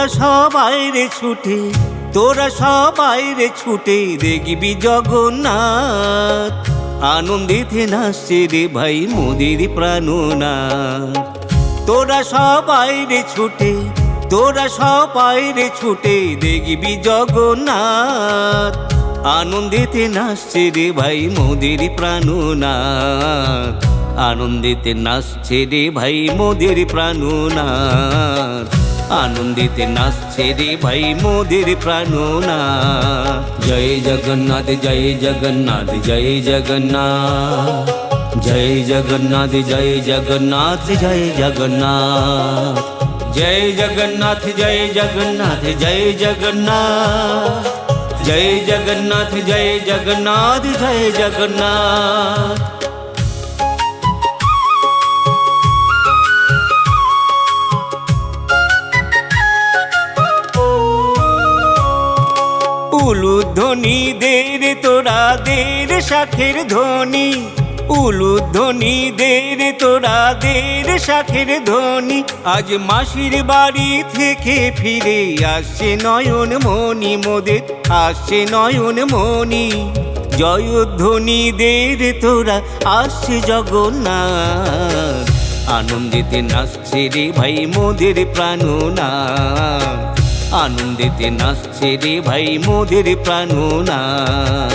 তোরা সবাই রে ছুটে, তোরা সবাই রে ছুটে দেখবি জগন্নাথ। আনন্দিতে নাচছে রে ভাই মোদের প্রাণনাথ। তোরা সবাই রে ছুটে, তোরা সবাই রে ছুটে দেখবি জগন্নাথ। আনন্দিতে নাচছে রে ভাই মোদের প্রাণনাথ। আনন্দিতে নাচছে রে ভাই মোদের প্রাণনাথ। আনন্দিতে নাচছে রে ভাই মোদের প্রাণনাথ। জয় জগন্নাথ জয় জগন্নাথ জয় জগন্নাথ, জয় জগন্নাথ জয় জগন্নাথ জয় জগন্নাথ, জয় জগন্নাথ জয় জগন্নাথ জয় জগন্নাথ, জয় জগন্নাথ জয় জগন্নাথ জয় জগন্নাথ। উলুধ্বনি দে রে তোরা দে রে শাঁখের ধ্বনি, উলুধ্বনি দে রে তোরা দে রে শাঁখের ধ্বনি। আজ মাসির বাড়ি থেকে ফিরে আসছে নয়ন মণি মোদের, আসছে নয়ন মণি। জয়ধ্বনি দে রে তোরা আসছে জগন্নাথ। আনন্দিতে নাচছে রে ভাই মোদের প্রাণনাথ। আনন্দিতে নাচছে রে ভাই মোদের প্রাণনাথ।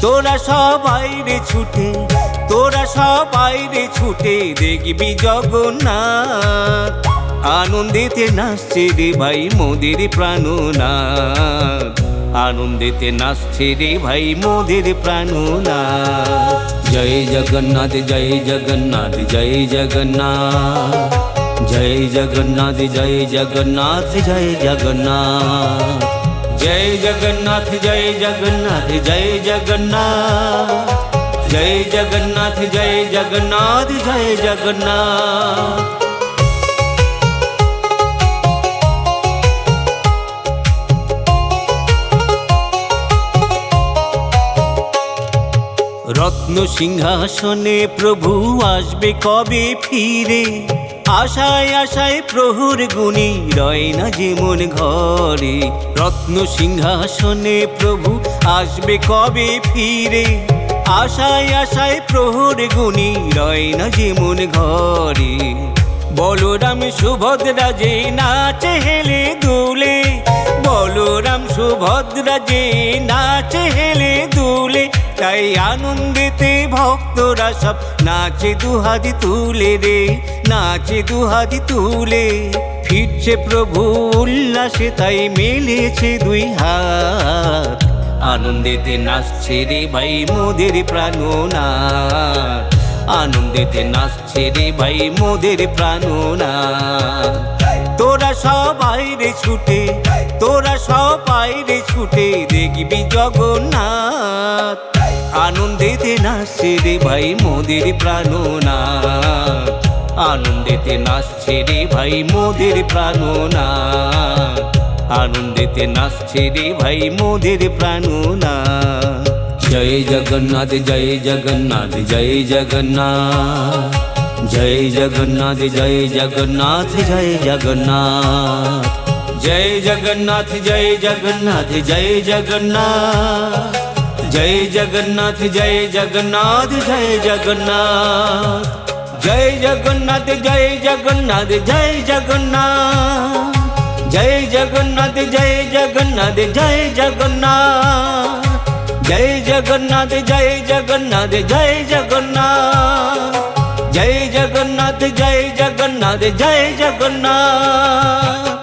তোরা সবাই রে ছুটে, তোরা সবাই রে ছুটে দেখবি জগন্নাথ। আনন্দিতে নাচছে রে ভাই মোদের প্রাণনাথ। আনন্দিতে নাচছে রে ভাই মোদের প্রাণনাথ। জয় জগন্নাথ জয় জগন্নাথ জয় জগন্নাথ, জয় জগন্নাথ জয় জগন্নাথ জয় জগন্নাথ, জয় জগন্নাথ জয় জগন্নাথ জয় জগন্নাথ, জয় জগন্নাথ জয় জগন্নাথ জয় জগন্নাথ। রত্ন সিংহাসনে প্রভু আসবে কবে ফিরে, আশায় আশায় প্রহর গুনি রয় না যেমন ঘরে। রত্ন সিংহাসনে প্রভু আসবে কবে ফিরে, আশায় আশায় প্রহর গুনি রয় না যেমন ঘরে। বলরাম সুভদ্রা যে নাচে হেলে দুলে, বলরাম সুভদ্রা যে নাচে হেলে দুলে। তাই আনন্দেতে ভক্তরা সব নাচে দুহাত তুলে রে, নাচে দুহাত তুলে। ফিরছে প্রভু উল্লাসে তাই মেলেছে দুই হাত। আনন্দেতে নাচছে রে ভাই মোদের প্রাণনাথ। আনন্দেতে নাচছে রে ভাই মোদের প্রাণনাথ। তোরা সবাই রে ছুটে, তোরা সবাই রে ছুটে দেখবি জগন্নাথ। আনন্দেতে নাচছে রে ভাই মোদের প্রাণনাথ। আনন্দেতে নাচছে রে ভাই মোদের প্রাণনাথ। আনন্দেতে নাচছে রে ভাই মোদের প্রাণনাথ। জয় জগন্নাথ জয় জগন্নাথ জয় জগন্নাথ, জয় জগন্নাথ জয় জগন্নাথ জয় জগন্নাথ, জয় জগন্নাথ জয় জগন্নাথ জয় জগন্নাথ, জয় জগন্নাথ জয় জগন্নাথ জয় জগন্নাথ, জয় জগন্নাথ জয় জগন্নাথ জয় জগন্নাথ, জয় জগন্নাথ জয় জগন্নাথ জয় জগন্নাথ, জয় জগন্নাথ জয় জগন্নাথ জয় জগন্নাথ, জয় জগন্নাথ জয় জগন্নাথ জয় জগন্নাথ।